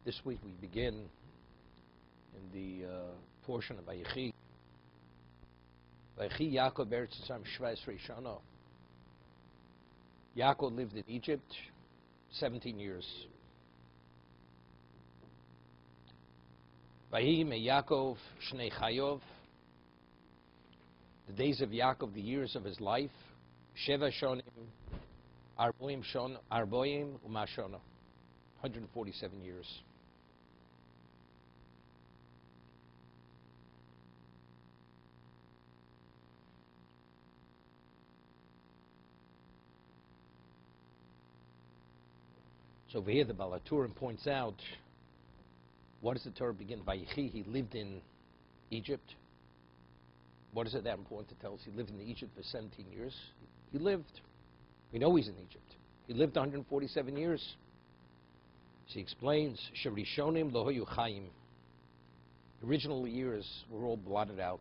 This week we begin in the portion of Vayechi. Vayechi Yaakov Eretz Yisrael Shva'esrei Shana. Yaakov lived in Egypt 17 years. Vayehi me Yaakov Shnei Chayov. The days of Yaakov, the years of his life, Sheva Shonim, Arboim Umashona, 147 years. So over here the Balaturim points out, what does the Torah begin? Vayechi, he lived in Egypt. What is it that important to tell us? He lived in Egypt for 17 years. He lived. We know he's in Egypt. He lived 147 years. So he explains, Sherishonim lohoyu chayim. Original years were all blotted out.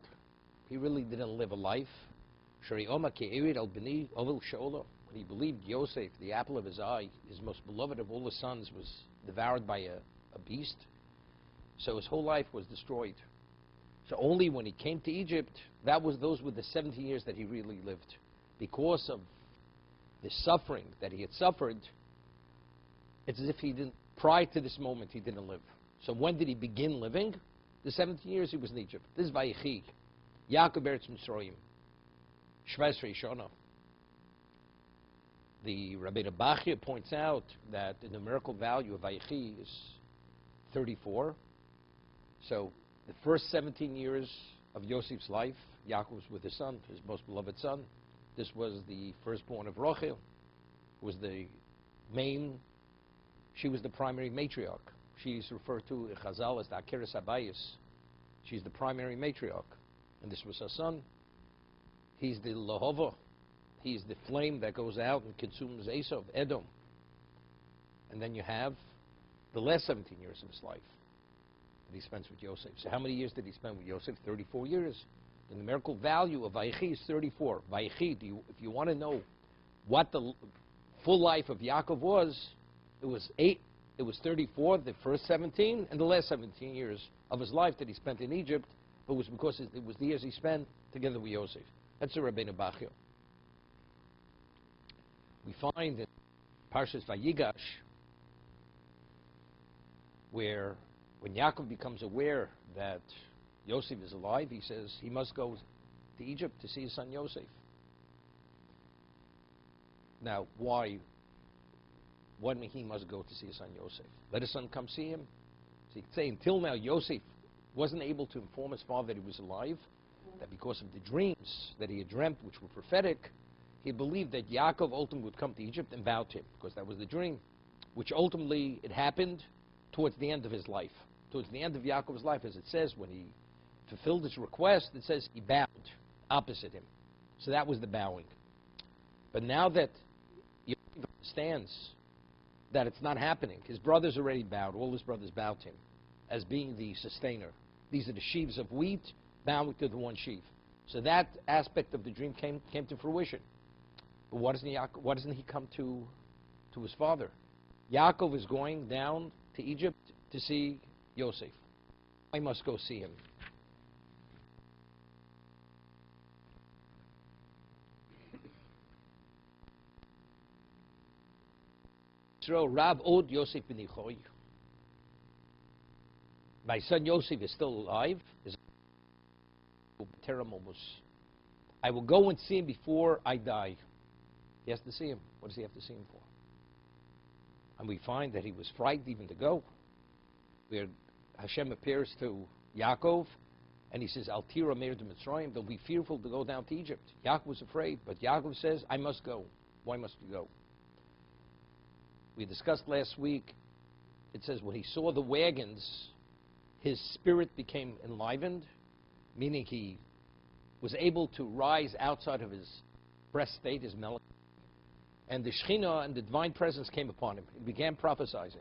He really didn't live a life. Sheri Oma ke'erid al b'ni ovil she'olo. When he believed Yosef, the apple of his eye, his most beloved of all his sons, was devoured by a beast. So his whole life was destroyed. So only when he came to Egypt, those were the 17 years that he really lived. Because of the suffering that he had suffered, it's as if he didn't, prior to this moment, he didn't live. So when did he begin living? The 17 years he was in Egypt. This is Vayechi. Yaakov Eretz Mitzrayim. Shva'esrei Shana. The Rabbeinu Bachya points out that the numerical value of Vayechi is 34. So the first 17 years of Yosef's life, Yaakov was with his son, his most beloved son. This was the firstborn of Rachel, who was the main, she was the primary matriarch. She's referred to in Chazal as the Akeres Habayis. She's the primary matriarch. And this was her son. He's the Lahova. He's the flame that goes out and consumes Esau, Edom. And then you have the last 17 years of his life that he spends with Yosef. So how many years did he spend with Yosef? 34 years. The numerical value of Vayechi is 34. Vayechi, if you want to know what the full life of Yaakov was, it was 34, the first 17, and the last 17 years of his life that he spent in Egypt. It was because it was the years he spent together with Yosef. That's the Rabbeinu Bachya. We find in Parshas Vayigash, where when Yaakov becomes aware that Yosef is alive, he says he must go to Egypt to see his son Yosef. Now, why? When he must go to see his son Yosef? Let his son come see him. So you could say until now Yosef wasn't able to inform his father that he was alive, that because of the dreams that he had dreamt, which were prophetic, he believed that Yaakov ultimately would come to Egypt and bow to him, because that was the dream, which ultimately it happened towards the end of his life. Towards the end of Yaakov's life, as it says, when he fulfilled his request, it says he bowed opposite him. So that was the bowing. But now that Yosef understands that it's not happening, his brothers already bowed, all his brothers bowed to him as being the sustainer. These are the sheaves of wheat bowing to the one sheaf. So that aspect of the dream came to fruition. But why doesn't he come to his father? Yaakov is going down to Egypt to see Yosef. I must go see him. Rab Od Yosef b'nichoy. My son Yosef is still alive. I will go and see him before I die. He has to see him. What does he have to see him for? And we find that he was frightened even to go. Where Hashem appears to Yaakov, and he says, Al tira meir de Mitzrayim, don't be fearful to go down to Egypt. Yaakov was afraid, but Yaakov says, I must go. Why must you go? We discussed last week, it says when he saw the wagons, his spirit became enlivened, meaning he was able to rise outside of his breast state, his melon, and the Shekhinah and the divine presence came upon him. He began prophesying.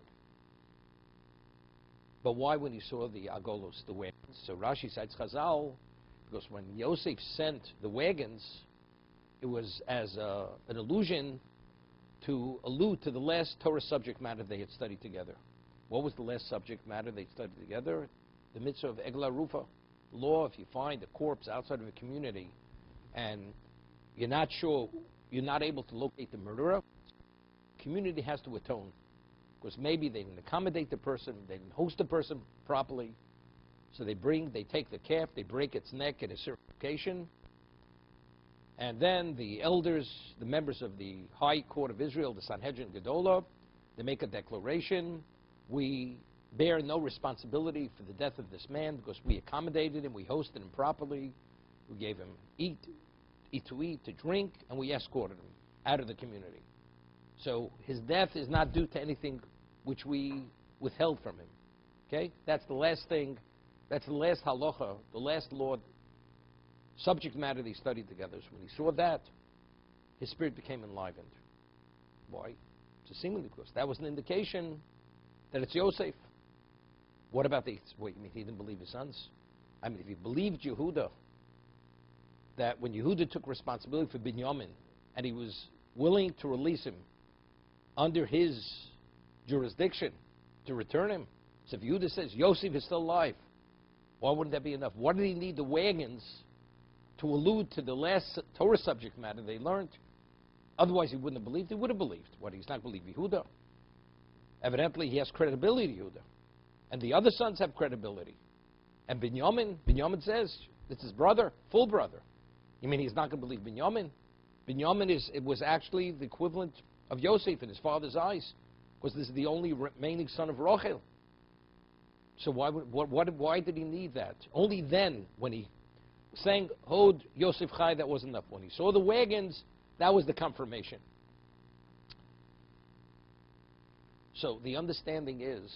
But why when he saw the agolos, the wagons? So Rashi cites Chazal, because when Yosef sent the wagons, it was as an allusion to allude to the last Torah subject matter they had studied together. What was the last subject matter they studied together? The mitzvah of Egla Rufa. Law, if you find a corpse outside of a community and you're not sure, you're not able to locate the murderer, the community has to atone. Because maybe they didn't accommodate the person, they didn't host the person properly. So they take the calf, they break its neck at a certain location, and then the elders, the members of the High Court of Israel, the Sanhedrin Gedolah, they make a declaration. We bear no responsibility for the death of this man because we accommodated him, we hosted him properly, we gave him to drink, and we escorted him out of the community. So his death is not due to anything which we withheld from him. Okay? That's the last thing, that's the last halacha, the last law, subject matter they studied together. So when he saw that, his spirit became enlivened. Why? So seemingly because that was an indication that it's Yosef. What about wait, you mean he didn't believe his sons? I mean, if he believed Yehuda, that when Yehuda took responsibility for Binyamin, and he was willing to release him under his jurisdiction to return him, so if Yehuda says Yosef is still alive, why wouldn't that be enough? Why did he need the wagons to allude to the last Torah subject matter they learned? Otherwise he wouldn't have believed. He would have believed. What, he's not believing Yehuda? Evidently he has credibility to Yehuda. And the other sons have credibility. And Binyamin says, it's his brother, full brother. You mean he's not going to believe Binyamin? Binyamin was actually the equivalent of Yosef in his father's eyes, because this is the only remaining son of Rachel. So why did he need that? Only then, when he sang Hod Yosef Chai, that wasn't enough. When he saw the wagons, that was the confirmation. So the understanding is,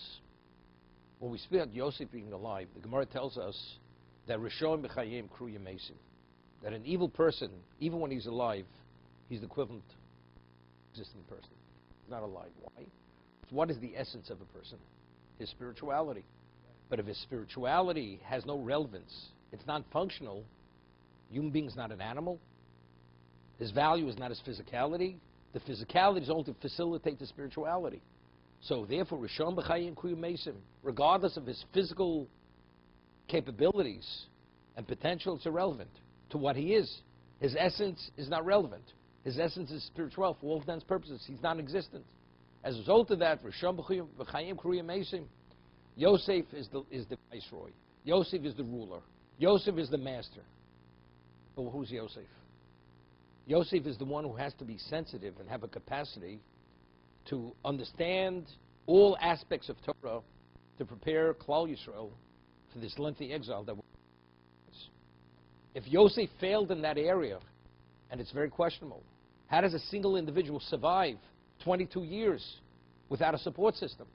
when we speak about Yosef being alive, the Gemara tells us that Rishon b'chayim kru yamesim, that an evil person, even when he's alive, he's the equivalent of an existing person. He's not alive. Why? So what is the essence of a person? His spirituality. But if his spirituality has no relevance, it's not functional, human being is not an animal, his value is not his physicality, the physicality is only to facilitate the spirituality. So therefore, Rishon b'chayim kru yamesim, regardless of his physical capabilities and potential, it's irrelevant to what he is. His essence is not relevant. His essence is spiritual. For all intents and purposes, he's non-existent. As a result of that, Rishon b'chayim kru yamesim, Yosef is the viceroy. Yosef is the ruler. Yosef is the master. But who's Yosef? Yosef is the one who has to be sensitive and have a capacity to understand all aspects of Torah to prepare Klal Yisrael for this lengthy exile that we're in. If Yosef failed in that area, and it's very questionable, how does a single individual survive 22 years without a support system?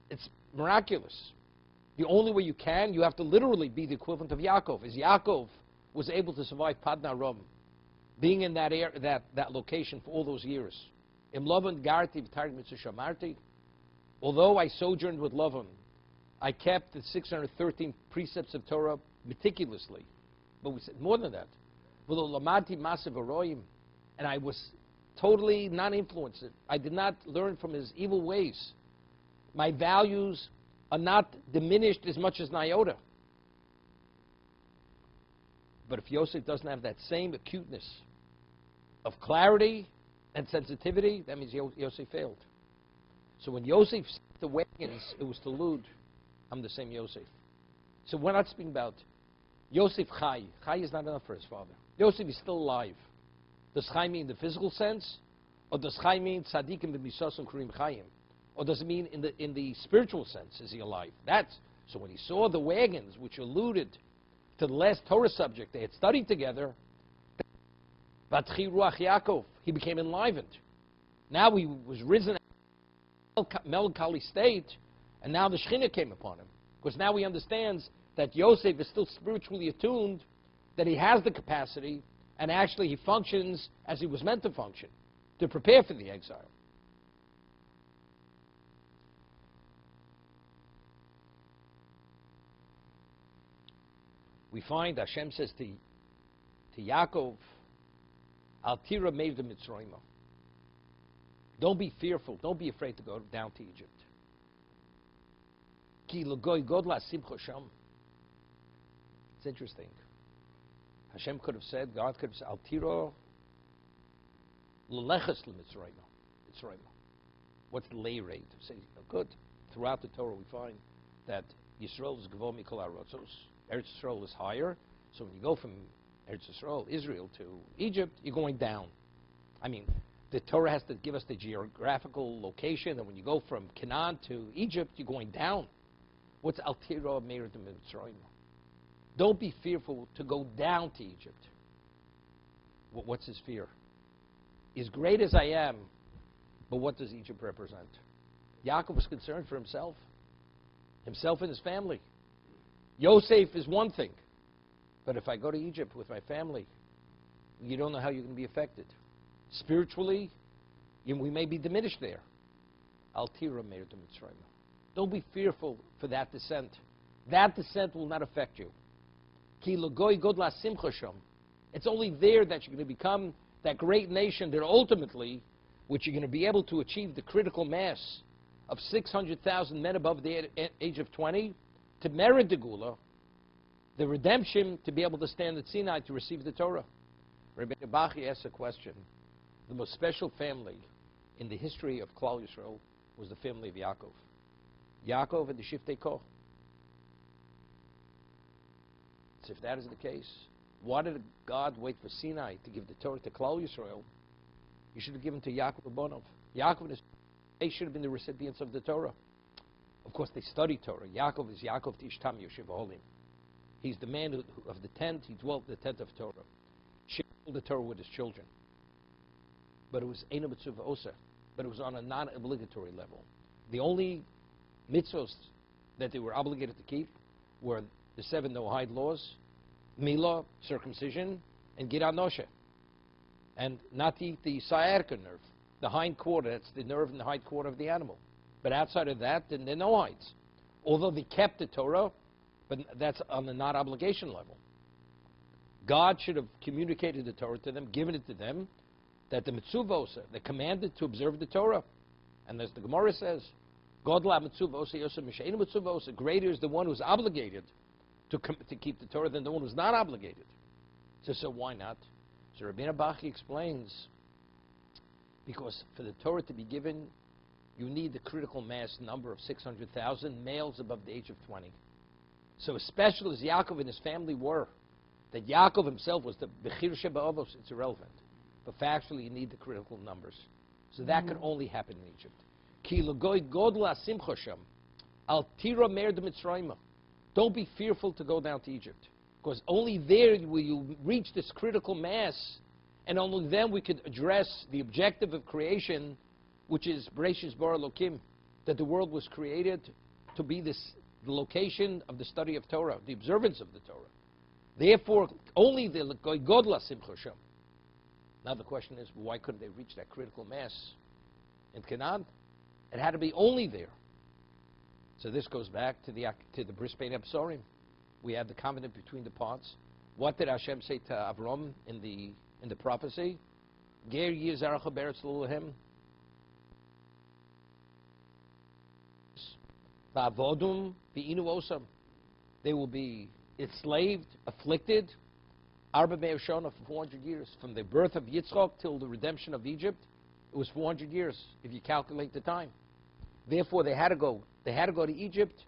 It's miraculous. The only way you have to literally be the equivalent of Yaakov. As Yaakov was able to survive Padna Aram, being in that location for all those years. Im Lavan garti v'targ mitzvah shamarti. Although I sojourned with Lavan, I kept the 613 precepts of Torah meticulously. But we said more than that. V'lo masiv aroyim, and I was totally non-influenced. I did not learn from his evil ways. My values are not diminished as much as an iota. But if Yosef doesn't have that same acuteness of clarity and sensitivity, that means Yosef failed. So when Yosef set the wagons, it was to allude, I'm the same Yosef. So we're not speaking about Yosef Chai. Chai is not enough for his father. Yosef is still alive. Does Chai mean the physical sense? Or does Chai mean tzadikim b'misos and kurim chayim? Or does it mean in the spiritual sense, is he alive? So when he saw the wagons, which alluded to the last Torah subject they had studied together, Vatchi Ruach Yaakov, he became enlivened. Now he was risen out of a melancholy state, and now the Shekhinah came upon him. Because now he understands that Yosef is still spiritually attuned, that he has the capacity, and actually he functions as he was meant to function, to prepare for the exile. We find Hashem says to Yaakov, Al tira meiv de Mitzrayim. Don't be fearful. Don't be afraid to go down to Egypt. Ki l'goy godla simcha sham. It's interesting. Hashem could have said, God could have said, Al tiro l'leches l'mitzrayim. Mitzrayim. What's the lay rate? Say, good. Throughout the Torah we find that Yisrael is gvo mikol harotzos. Eretz Yisrael is higher. So when you go from Eretz Yisrael, Israel, to Egypt, you're going down. I mean, the Torah has to give us the geographical location, and when you go from Canaan to Egypt, you're going down. What's Al tiro meir Mitzrayim? Don't be fearful to go down to Egypt. What's his fear? As great as I am, but what does Egypt represent? Yaakov was concerned for himself and his family. Yosef is one thing, but if I go to Egypt with my family, you don't know how you're going to be affected. Spiritually, we may be diminished there. Al tira meir Mitzrayim. Don't be fearful for that descent. That descent will not affect you. Ki l'goy godla simcha sham. It's only there that you're going to become that great nation that ultimately, which you're going to be able to achieve the critical mass of 600,000 men above the age of 20 to merit the Gula, the redemption to be able to stand at Sinai to receive the Torah. Rabbi Bachi asks a question. The most special family in the history of Klal Yisrael was the family of Yaakov. Yaakov and the Shiftei Koch. So if that is the case, why did God wait for Sinai to give the Torah to Klal Yisrael? He should have given to Yaakov Abonov. Yaakov and his they should have been the recipients of the Torah. Of course, they studied Torah. Yaakov is Yaakov Tishtam Yoshev Holim. He's the man of the tent. He dwelt in the tent of Torah. Shared the Torah with his children. But it was Eina Mitzvah Osa. But it was on a non-obligatory level. The only mitzvahs that they were obligated to keep were the 7 no-hide laws, Milah, circumcision, and Gid Anoshe. And not to eat the sciatica nerve, the hind quarter. That's the nerve in the hind quarter of the animal. But outside of that, then there are no hides. Although they kept the Torah, but that's on the non-obligation level. God should have communicated the Torah to them, given it to them, that the mitzvah, they're commanded to observe the Torah. And as the Gemara says, Godla mitzvah yosef mishein mitzvah, greater is the one who's obligated to keep the Torah than the one who's not obligated. So why not? So Rabbeinu Bachi explains, because for the Torah to be given, you need the critical mass number of 600,000 males above the age of 20. So as special as Yaakov and his family were, that Yaakov himself was the Bechir Sheba'avos, it's irrelevant. But factually, you need the critical numbers. So that could only happen in Egypt. Ki l'goy godla simcha sham, al tira meir de Mitzrayim. Don't be fearful to go down to Egypt, because only there will you reach this critical mass, and only then we could address the objective of creation, which is Bereshis bara Elokim, that the world was created to be the location of the study of Torah, the observance of the Torah. Therefore, only the goy godla simcha sham. Now the question is, why couldn't they reach that critical mass in Canaan? It had to be only there. So this goes back to the Bris Bein Absorim. We have the covenant between the parts. What did Hashem say to Avram in the prophecy? Ger yizarcha beretz l'Elohim. Va'avodum v'inu osam. They will be enslaved, afflicted, Arba Me'er Shana for 400 years. From the birth of Yitzchak till the redemption of Egypt, it was 400 years, if you calculate the time. Therefore, they had to go to Egypt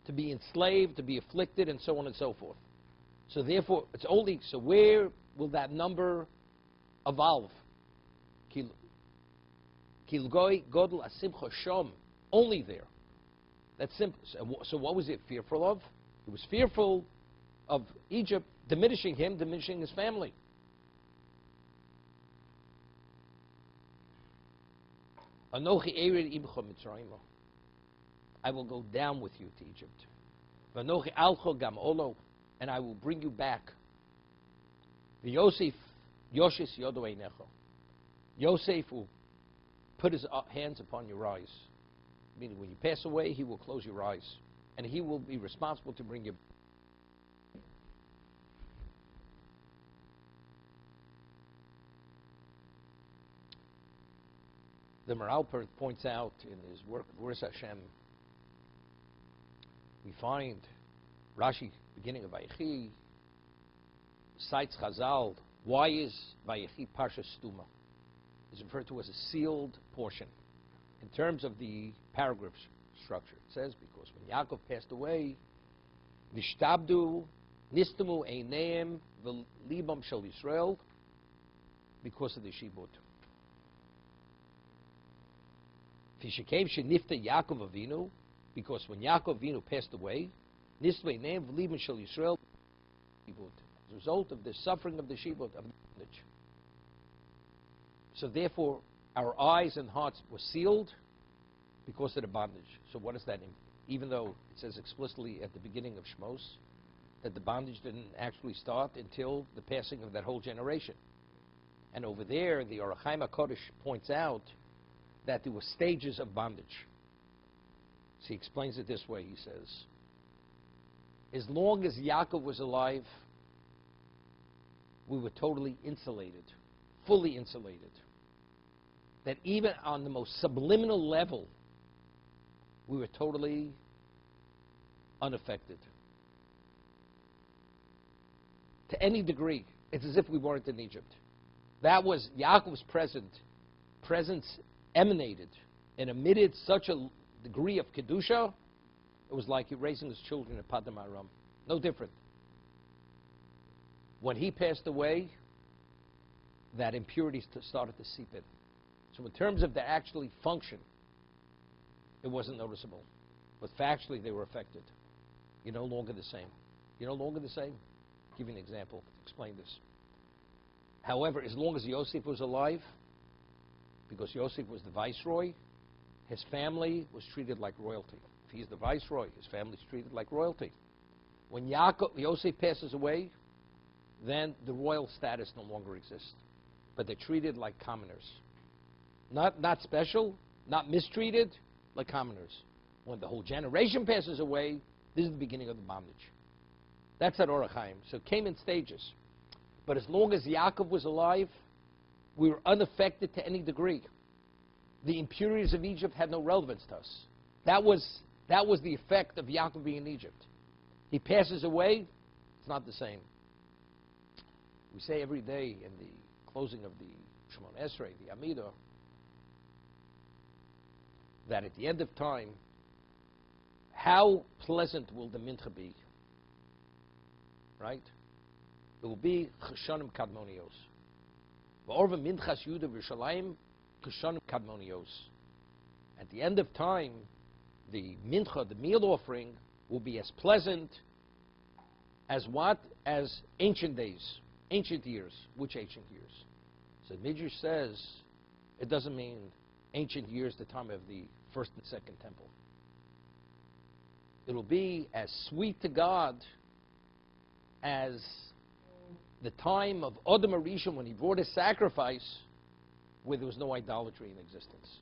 to be enslaved, to be afflicted, and so on and so forth. So therefore, it's only, so where will that number evolve? Kilgoi Godel Asimcha Shom, only there. That's simple. So what was it fearful of? It was fearful of Egypt diminishing him, diminishing his family. Anochi Ered Ibcha Mitzrayim. I will go down with you to Egypt. Vanochi Alcho Gam Olo, and I will bring you back. Yosef Yoshis Yodo Einecho. Yosef will put his hands upon your eyes. Meaning when you pass away, he will close your eyes. And he will be responsible to bring you back. The Maral points out in his work, Where's Hashem? we find Rashi, beginning of Vayechi, cites Chazal. Why is Vayechi Parsha Stuma? It's referred to as a sealed portion. In terms of the paragraph structure, it says, because when Yaakov passed away, Nishtabdu, Nistamu Eineim, V'libam Shel Yisrael, because of the Shibud. Fishakev Shenifta Yaakov Avinu, because when Yaakov Avinu passed away, Nistamu Eineim, V'libam Shel Yisrael, Shibud. As a result of the suffering of the Shibud, of the bondage. So therefore, our eyes and hearts were sealed because of the bondage. So what does that mean? Even though it says explicitly at the beginning of Shmos that the bondage didn't actually start until the passing of that whole generation. And over there, the Orach Chaim HaKodesh points out that there were stages of bondage. So he explains it this way, he says, as long as Yaakov was alive, we were totally insulated, fully insulated. That even on the most subliminal level, we were totally unaffected. To any degree, it's as if we weren't in Egypt. That was Yaakov's presence emanated and emitted such a degree of Kedusha, it was like raising his children at Padam Aram. No different. When he passed away, that impurity started to seep in. So in terms of the actually function, it wasn't noticeable. But factually, they were affected. You're no longer the same. You're no longer the same. I'll give you an example to explain this. However, as long as Yosef was alive, because Yosef was the viceroy, his family was treated like royalty. If he's the viceroy, his family's treated like royalty. When Yosef passes away, then the royal status no longer exists. But they're treated like commoners. Not special, not mistreated, like commoners. When the whole generation passes away, this is the beginning of the bondage. That's at Orach Chaim. So it came in stages. But as long as Yaakov was alive, we were unaffected to any degree. The impurities of Egypt had no relevance to us. That was the effect of Yaakov being in Egypt. He passes away, it's not the same. We say every day in the closing of the Shemon Esrei, the Amidah, that at the end of time, how pleasant will the mincha be? Right? It will be cheshanim kadmonios. V'orva minchas Yudah v'Yerushalayim cheshanim kadmonios. At the end of time, the mincha, the meal offering, will be as pleasant as what? As ancient days, ancient years. Which ancient years? So Midrash says it doesn't mean ancient years, the time of the first and second temple. It'll be as sweet to God as the time of Adam Arishon when he brought his sacrifice, where there was no idolatry in existence.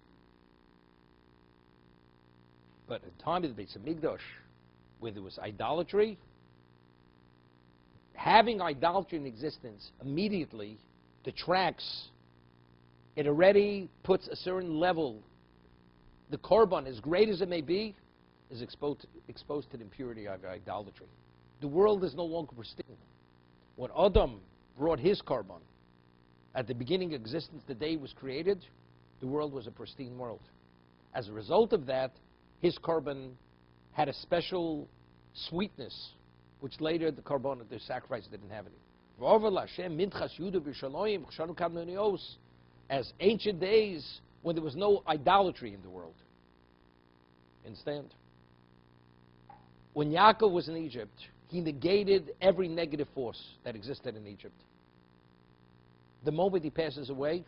But at the time of the Beis Hamikdash, where there was idolatry, having idolatry in existence immediately detracts. It already puts a certain level. The korban, as great as it may be, is exposed to the impurity of idolatry. The world is no longer pristine. When Adam brought his korban, at the beginning of existence, the day he was created, the world was a pristine world. As a result of that, his korban had a special sweetness, which later the korban, the sacrifice, didn't have any. As ancient days when there was no idolatry in the world. Understand? When Yaakov was in Egypt, he negated every negative force that existed in Egypt. The moment he passes away,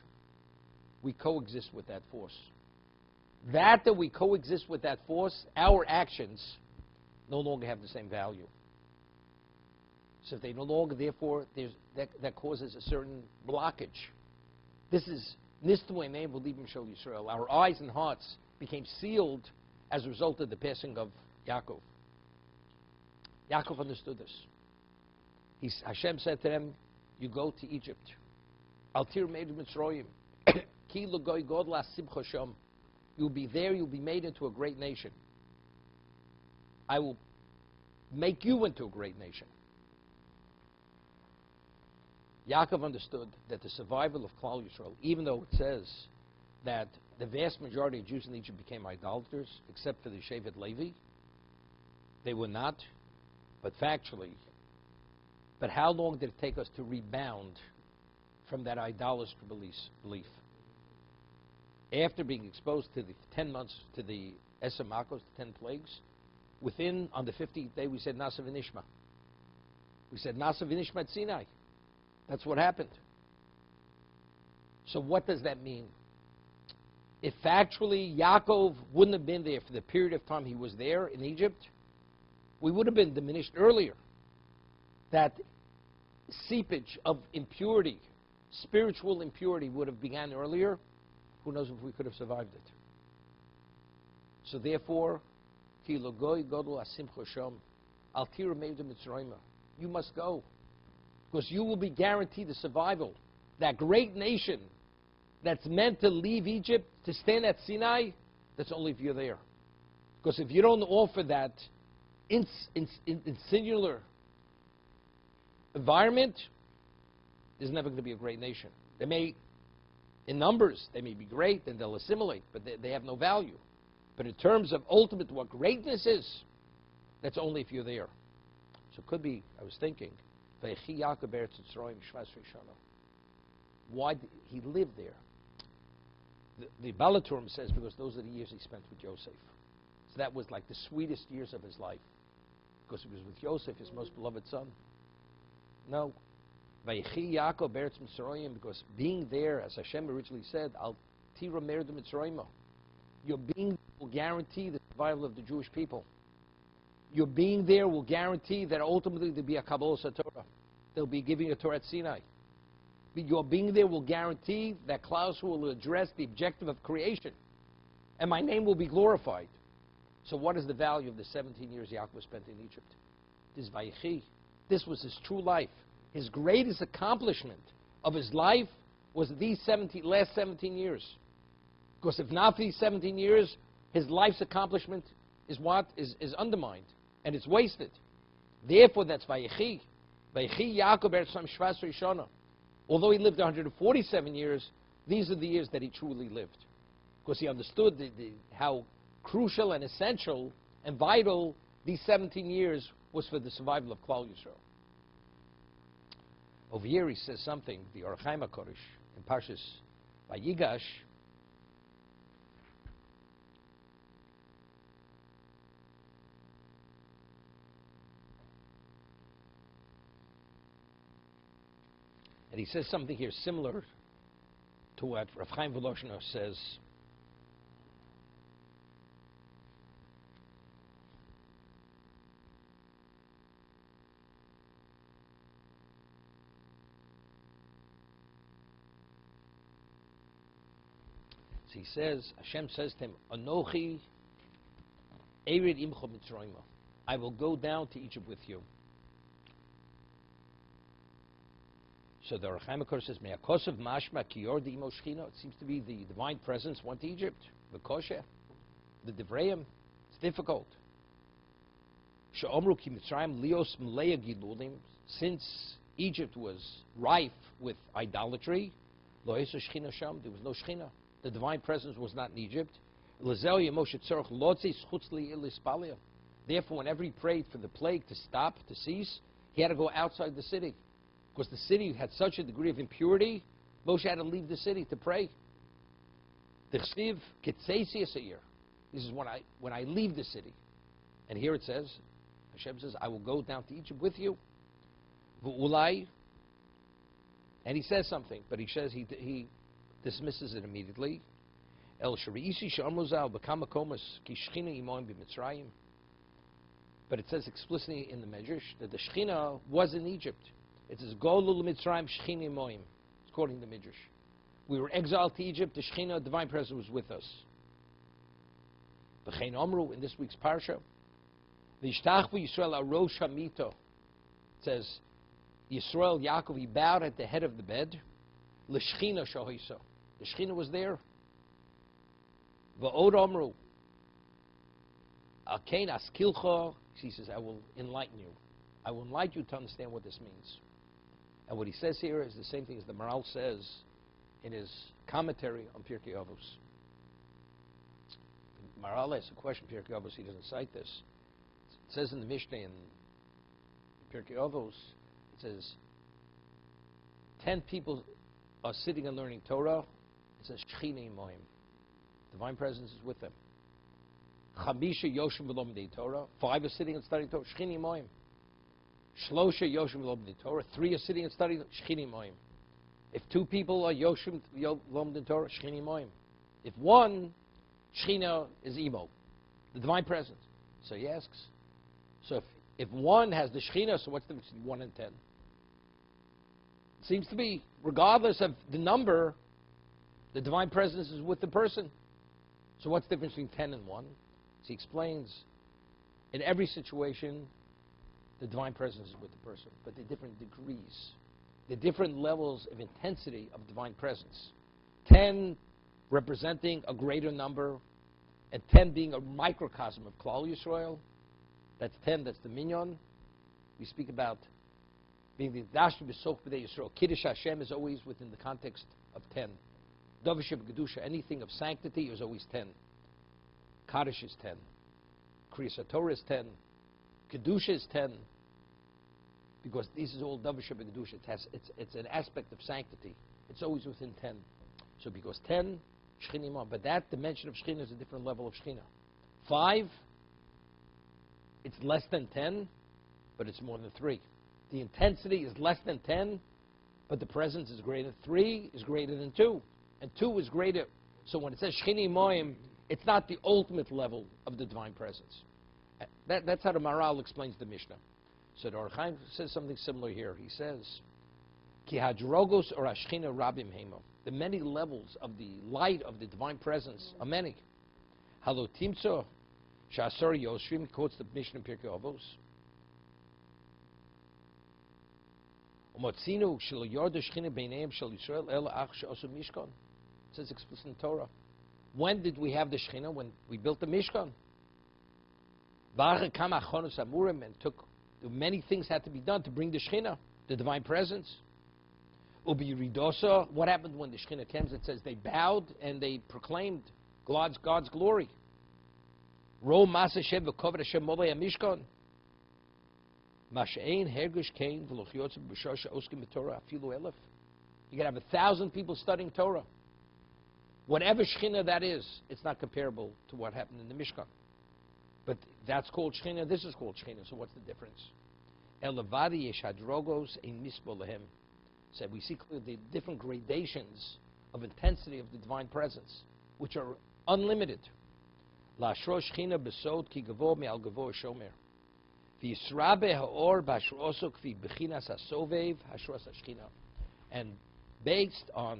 we coexist with that force. That we coexist with that force, our actions no longer have the same value. So if they no longer, therefore, that causes a certain blockage. This is Nistamu Eineim V'libam Shel Yisrael. Our eyes and hearts became sealed as a result of the passing of Yaakov. Yaakov understood this. Hashem said to them, you go to Egypt. Altir Meid Mitzrayim. Ki l'goy godla simcha sham. You'll be there, you'll be made into a great nation. I will make you into a great nation. Yaakov understood that the survival of Klal Yisrael, even though it says that the vast majority of Jews in Egypt became idolaters, except for the Shevet Levi, they were not, but factually. But how long did it take us to rebound from that idolatrous belief? After being exposed to the 10 months, to the Esamakos, the 10 plagues, on the 50th day, we said Nasa v'nishma. We said Nasa v'nishma at Sinai. That's what happened. So what does that mean? If factually Yaakov wouldn't have been there for the period of time he was there in Egypt, we would have been diminished earlier. That seepage of impurity, spiritual impurity, would have begun earlier. Who knows if we could have survived it? So therefore, you must go, because you will be guaranteed the survival. That great nation that's meant to leave Egypt to stand at Sinai, that's only if you're there. Because if you don't offer that singular environment, there's never going to be a great nation. They may, in numbers, they may be great and they'll assimilate, but they have no value. But in terms of ultimate what greatness is, that's only if you're there. So it could be, I was thinking, why did he live there? The Balaturim says because those are the years he spent with Yosef. So that was like the sweetest years of his life. Because he was with Yosef, his most beloved son. No. Vayechi Yaakov Beretz Mitzrayim, because being there, as Hashem originally said, Al Tira Mer de Mitzrayim, your being there will guarantee the survival of the Jewish people. Your being there will guarantee that ultimately there'll be a Kabbalah Torah. They'll be giving a Torah at Sinai. Your being there will guarantee that Klaus will address the objective of creation. And my name will be glorified. So what is the value of the 17 years Yaakov spent in Egypt? This Vayechi. This was his true life. His greatest accomplishment of his life was these last 17 years. Because if not for these 17 years, his life's accomplishment is what? Is undermined. And it's wasted. Therefore, that's Vayechi. Vayechi Yaakov Eretzam Shvas Rishona. Although he lived 147 years, these are the years that he truly lived. Because he understood how crucial and essential and vital these 17 years was for the survival of Klal Yisrael. Over here he says something, the Orach Chaim HaKodesh, in Parshas Vayigash, and he says something here similar to what Rav Chaim Voloshin says. So he says, Hashem says to him, Anochi Erid Imcha Mitzrayim. I will go down to Egypt with you. So the Orach Chaim HaKodesh says, Me'akosav mashma ki yordi imo shechina. It seems to be the divine presence went to Egypt. The kosher, the Devreim. It's difficult. She'omru ki Mitzrayim lios mleya gilulim. Since Egypt was rife with idolatry, lo yesu shechina sham. There was no shechina. The divine presence was not in Egypt. Therefore, whenever he prayed for the plague to stop, to cease, he had to go outside the city. Because the city had such a degree of impurity, Moshe had to leave the city to pray. He says, when I leave the city. And here it says, Hashem says, I will go down to Egypt with you. And he says something, but he says he dismisses it immediately. But it says explicitly in the Medrash that the Shechina was in Egypt. It says, Golul Mitzrayim Shechina Imoim. It's quoting the Medrash. We were exiled to Egypt, the Shechina, divine presence, was with us. V'chein Omru, in this week's Parsha, V'ishtachvu Yisrael Arosh HaMito. It says, Yisrael, Yaakov, he bowed at the head of the bed. L'Shechina Shohisa. The Shechina was there. V'od Omru. Alkein Askilcha He says, I will enlighten you. I will enlighten you to understand what this means. And what he says here is the same thing as the Maral says in his commentary on Pirkei Avos. The Maral asks a question, Pirkei Avos, he doesn't cite this. It says in the Mishnah in Pirkei Avos, it says, 10 people are sitting and learning Torah. It says, Shechina Imoim. Divine presence is with them. Chamisha Yoshim V'Lomdei Torah. 5 are sitting and studying Torah. Shechina Imoim. Shlosha Yoshim V'Lomdei Torah. 3 are sitting and studying Shechina Imoim. If 2 people are Yoshim V'Lomdei Torah, Shechina Imoim. If 1, Shechina is Imo, the divine presence. So he asks, so if 1 has the Shechina, so what's the difference between 1 and 10? It seems to be, regardless of the number, the divine presence is with the person. So what's the difference between 10 and 1? So he explains, in every situation, the divine presence is with the person, but the different degrees, the different levels of intensity of divine presence. 10 representing a greater number, and 10 being a microcosm of Klal Yisrael. That's 10, that's the minyan. We speak about being the Dashti B'Soch B'dei Yisrael. Kiddush Hashem is always within the context of 10. Dovashib Gedusha, anything of sanctity is always 10. Kaddish is 10. Kriyas HaTorah is 10. Kedusha is 10. Because this is all Dovashib Gedusha. It's an aspect of sanctity. It's always within 10. So because 10, Shechina Imam. But that dimension of Shechina is a different level of Shechina. 5, it's less than 10, but it's more than 3. The intensity is less than 10, but the presence is greater. 3 is greater than 2, and 2 is greater. So when it says Shechina Moim, it's not the ultimate level of the divine presence. That's how the Maral explains the Mishnah. So the Or Chaim says something similar here. He says, Ki hadrogos or Ashchina rabim hemo. The many levels of the light of the divine presence are many. Halo timtzo shasor yoshvim, quotes the Mishnah in Pirkei Avos. Umotzinu shel yorda shchina beineim shel Yisrael el ach she'osu mishkan. It says explicitly in Torah. When did we have the Shechina? When we built the Mishkan. And took many things had to be done to bring the Shechina, the divine presence. Ubi Ridosa, what happened when the Shechina came? It says they bowed and they proclaimed God's glory. Ro Masa Shem v'Koved Hashem Molei HaMishkan. Mash'ein Hergish Kain v'Loch Yotzim B'Shosha Oskim B'Torah Afilu Elef. You can have 1,000 people studying Torah. Whatever Shechina that is, it's not comparable to what happened in the Mishkan. But that's called Shechina, this is called Shechina, so what's the difference? Elevadi yesh hadrogos ein misbo lehem. Said we see clearly the different gradations of intensity of the divine presence, which are unlimited. La shro Shechina besod ki gavo me'al gavo shomer. V'yisrabe ha'or b'ashroso kvi b'chinas ha'sovev ha'shros ha'shechina. And based on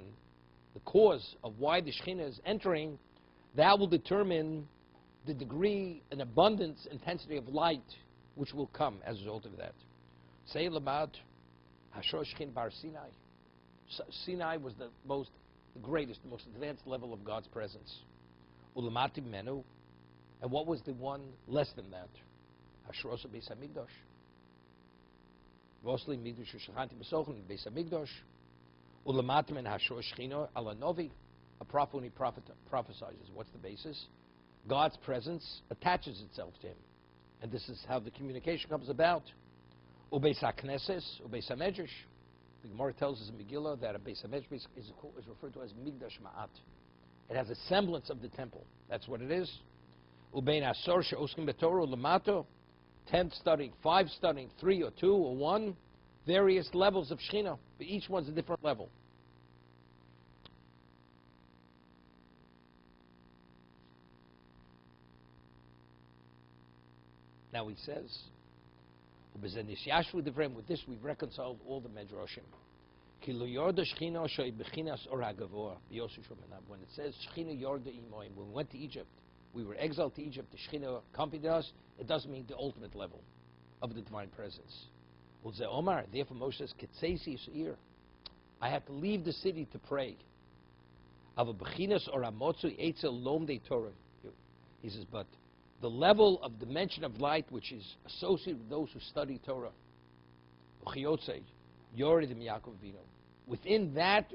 the cause of why the Shechina is entering, that will determine the degree and abundance, intensity of light which will come as a result of that. Say Lamad, Hashor Shechin Bar Sinai. Sinai was the greatest, the most advanced level of God's presence. Ulamatim Menu. And what was the one less than that? Hashor Osa Beis HaMikdash. Vosli Mikdash Shechanti Besochim Beis HaMikdash. Ulamatim and Hashor Shechino Ala Novi. A prophet when he prophesies. What's the basis? God's presence attaches itself to him. And this is how the communication comes about. Ubeis HaKnesses, Ubeis HaMedrash. The Gemara tells us in Megillah that a Beis HaMedrash is referred to as Migdash Ma'at. It has a semblance of the temple. That's what it is. Ubein Asor She'oskim B'Torah L'mato. 10 studying, 5 studying, 3 or 2 or 1. Various levels of Shechina. But each one's a different level. Now he says, with this we've reconciled all the Medrashim. When it says Shechina Yorda Imoim, when we went to Egypt, we were exiled to Egypt, the Shechina accompanied us, it doesn't mean the ultimate level of the divine presence. Therefore Moshe says, I had to leave the city to pray. He says, but the level of dimension of light which is associated with those who study Torah. Within that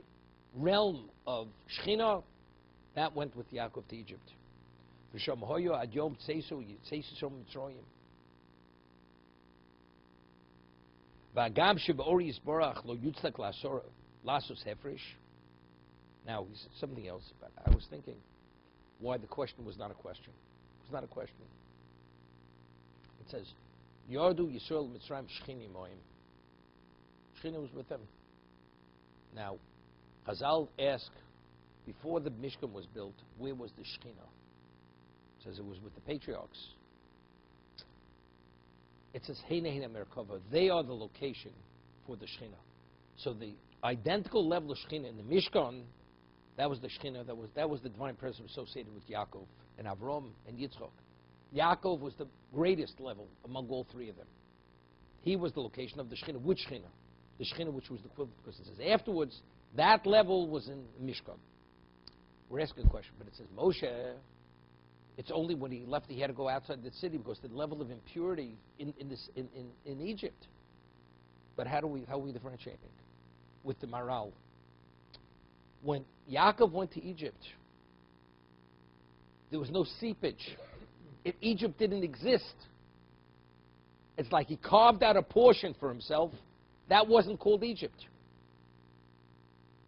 realm of Shechina, that went with Yaakov to Egypt. Now, something else about it. I was thinking why the question was not a question. It was not a question. It says, Yardu Yisrael Mitzrayim Shechini Moim. Shechina was with them. Now, Chazal ask, before the Mishkan was built, where was the Shechina? It says it was with the patriarchs. It says, Heine Heine Merkava. They are the location for the Shechina. So the identical level of Shechina in the Mishkan, that was the Shechina, that was the divine presence associated with Yaakov and Avram and Yitzchak. Yaakov was the greatest level among all three of them. He was the location of the Shechina. Which Shechina? The Shechina which was the equivalent, because it says afterwards, that level was in Mishkan. We're asking a question, but it says Moshe, it's only when he left he had to go outside the city because the level of impurity in Egypt. But how are we differentiating? With the Maral. When Yaakov went to Egypt, there was no seepage. If Egypt didn't exist, it's like he carved out a portion for himself. That wasn't called Egypt.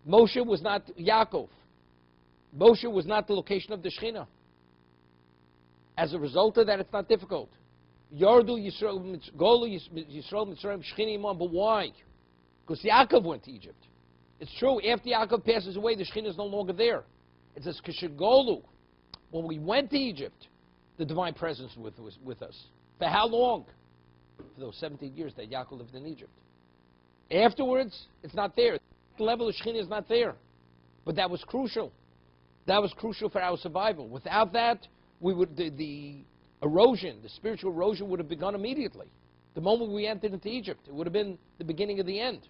Moshe was not Yaakov. Moshe was not the location of the Shechina. As a result of that, it's not difficult. Yardu Yisrael, Golu Yisrael Mitzrayim Shechina Imam. But why? Because Yaakov went to Egypt. It's true, after Yaakov passes away, the Shechina is no longer there. It says, Kishagolu. When we went to Egypt, the divine presence was with us. For how long? For those 17 years that Yaakov lived in Egypt. Afterwards, it's not there. The level of Shechina is not there. But that was crucial. That was crucial for our survival. Without that, the erosion, the spiritual erosion would have begun immediately. The moment we entered into Egypt, it would have been the beginning of the end.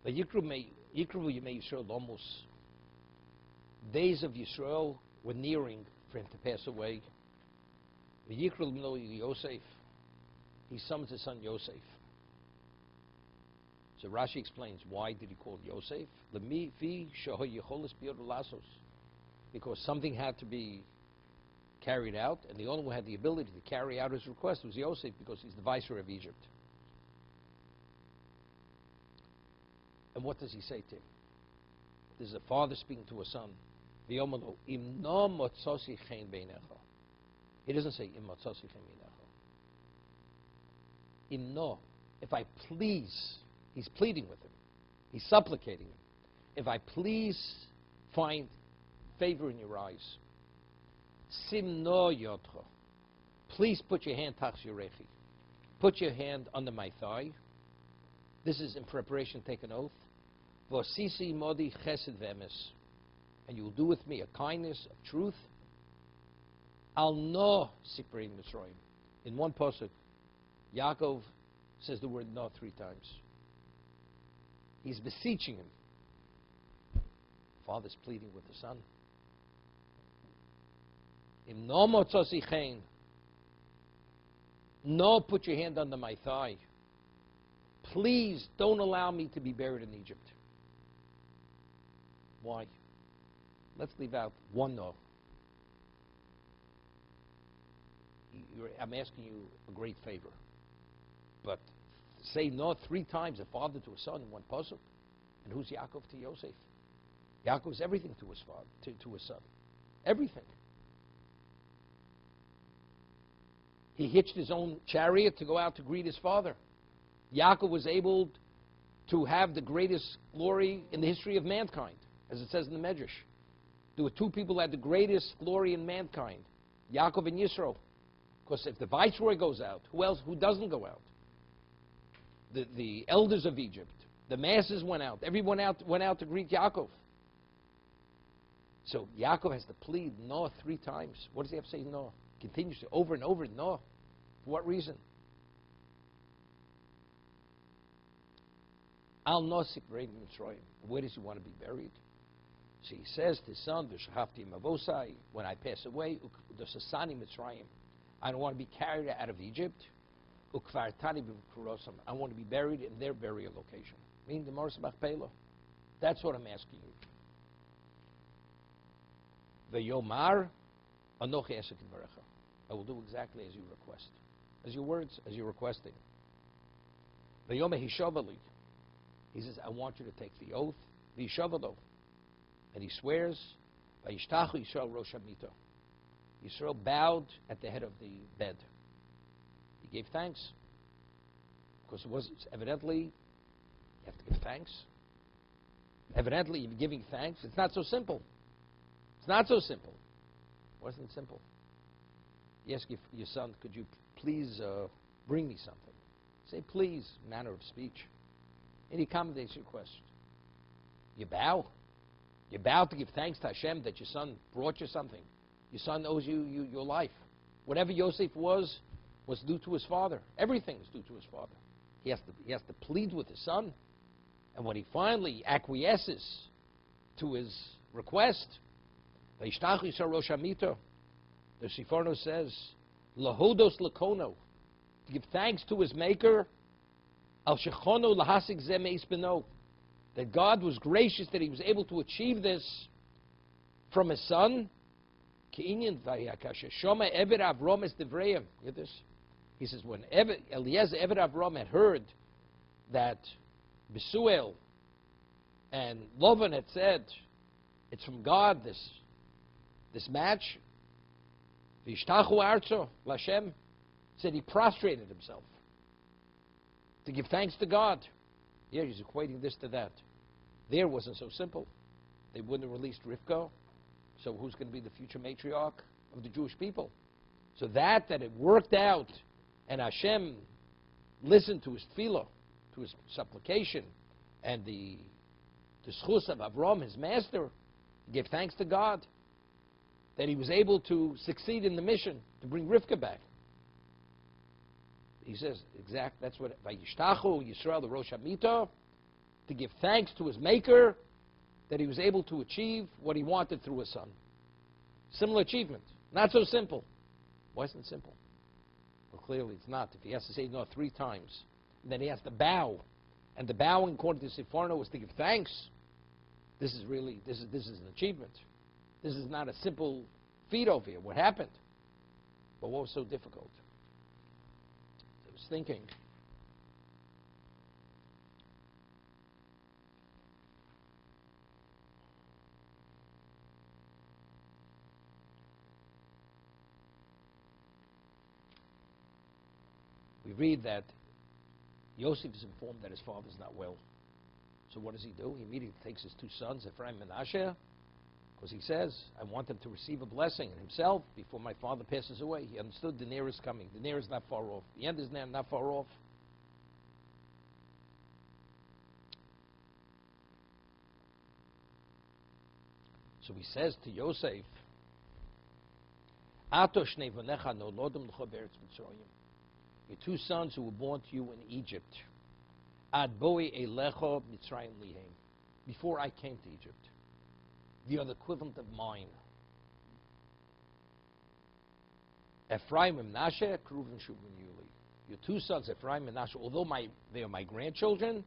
But Yikru Yemei Yisrael, almost days of Yisrael were nearing for him to pass away. Yikru Yosef, he summons his son Yosef. So Rashi explains, why did he call Yosef? Because something had to be carried out, and the only one who had the ability to carry out his request was Yosef, because he's the viceroy of Egypt. And what does he say to him? There's a father speaking to a son. He doesn't say, if I please, he's pleading with him. He's supplicating him. If I please find favor in your eyes, please put your hand put your hand under my thigh. This is in preparation, take an oath. Vosisi modi chesed ve'emes, and you will do with me a kindness of truth. Al no siprim Mitzrayim. In one pasuk, Yaakov says the word no 3 times. He's beseeching him. Father's pleading with the son. Im no motzosi chen. No, put your hand under my thigh. Please don't allow me to be buried in Egypt. Why? Let's leave out one no. I'm asking you a great favor. But say no 3 times, a father to a son in one puzzle. And who's Yaakov to Yosef? Yaakov is everything to his father, to his son. Everything. He hitched his own chariot to go out to greet his father. Yaakov was able to have the greatest glory in the history of mankind, as it says in the Medrash. There were 2 people who had the greatest glory in mankind, Yaakov and Yisro. Because if the viceroy goes out, who else? Who doesn't go out? The elders of Egypt, the masses went out. Everyone went out to greet Yaakov. So Yaakov has to plead no 3 times. What does he have to say no? Continues to over and over no. For what reason? Al nosik rein Mitzrayim. Where does he want to be buried? So he says to his son, V'shachavti mavosai, when I pass away, Dosasani Mitzrayim. I don't want to be carried out of Egypt. Ukvartani b'kurosam. I want to be buried in their burial location. Meaning the Moras Machpelah. That's what I'm asking you. V'yomar anochi esek v'recha. I will do exactly as you request. As your words, as you're requesting. V'yomar hishavali. He says, I want you to take the oath. V'hishavalo. And he swears, Vayishtachu Yisrael Rosh HaMito. Yisrael bowed at the head of the bed. He gave thanks. Because it was evidently, you have to give thanks. Evidently, you're giving thanks. It's not so simple. It's not so simple. It wasn't simple. You ask your son, could you please bring me something? Say, please, manner of speech. And he accommodates your request. You bow. You bow to give thanks to Hashem that your son brought you something. Your son owes you your life. Whatever Yosef was due to his father. Everything is due to his father. He has to plead with his son. And when he finally acquiesces to his request, the Siforno says, Lahodos lakono, to give thanks to his maker, al shechono lahasik zeh meis beno, that God was gracious that he was able to achieve this from his son. Hear this? He says, when Eliezer Eved Avram had heard that Besuel and Lavan had said, it's from God, this match, V'yishtachu arzo l'Hashem, said he prostrated himself to give thanks to God. Yeah, he's equating this to that. There wasn't so simple. They wouldn't have released Rivka, so who's going to be the future matriarch of the Jewish people? So that it worked out, and Hashem listened to his tefillah, to his supplication, and the schus of Avram, his master, gave thanks to God that he was able to succeed in the mission to bring Rivka back. He says, that's what, Vayishtachu Yisrael the Rosh HaMito, to give thanks to his maker that he was able to achieve what he wanted through his son. Similar achievement. Not so simple. Why isn't it simple? Well, clearly it's not. If he has to say no 3 times, and then he has to bow, and the bowing according to Siforno is to give thanks, this is an achievement. This is not a simple feat over here. What happened? But what was so difficult? I was thinking, we read that Yosef is informed that his father is not well. So what does he do? He immediately takes his 2 sons, Ephraim and Manasseh, because he says, I want them to receive a blessing himself before my father passes away. He understood the near is coming. The near is not far off. The end is not far off. So he says to Yosef, Ato shnei vonecha nolodem l'cho be'eretz Mitzrayim. Your 2 sons who were born to you in Egypt, Ad boi elecho Mitzrayim lihem, before I came to Egypt. They are the equivalent of mine. Ephraim and Manasseh, Kruven, Shubin, Yuli. Your 2 sons, Ephraim and Manasseh, although they are my grandchildren,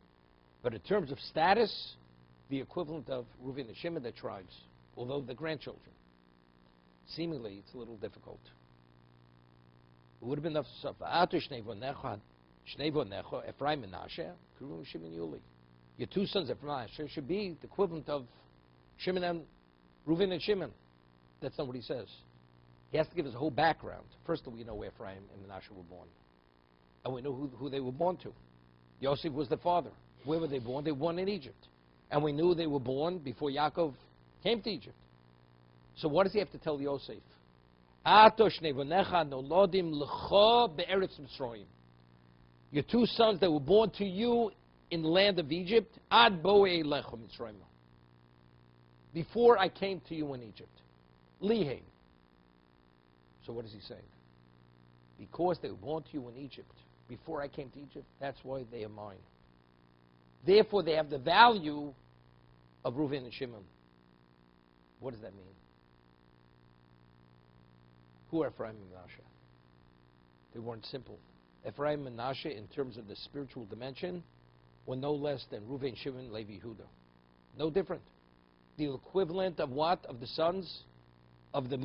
but in terms of status, the equivalent of Reuven and Shimon, their tribes, although they're grandchildren. Seemingly, it's a little difficult. It would have been enough stuff. Ephraim and Menashe, Kirun, Shimon, Yuli. Your two sons, Ephraim and Menashe, should be the equivalent of Shimon and Reuven and Shimon. That's not what he says. He has to give us a whole background. First, we know where Ephraim and Menashe were born. And we know who they were born to. Yosef was the father. Where were they born? They were born in Egypt. And we knew they were born before Yaakov came to Egypt. So what does he have to tell Yosef? Your two sons that were born to you in the land of Egypt, before I came to you in Egypt. Liheim. So what is he saying? Because they were born to you in Egypt, before I came to Egypt, that's why they are mine. Therefore, they have the value of Reuven and Shimon. What does that mean? Who are Ephraim and Menashe? They weren't simple. Ephraim and Menashe, in terms of the spiritual dimension, were no less than Reuven, Shimon, Levi, Yehuda. No different. The equivalent of what? Of the sons of the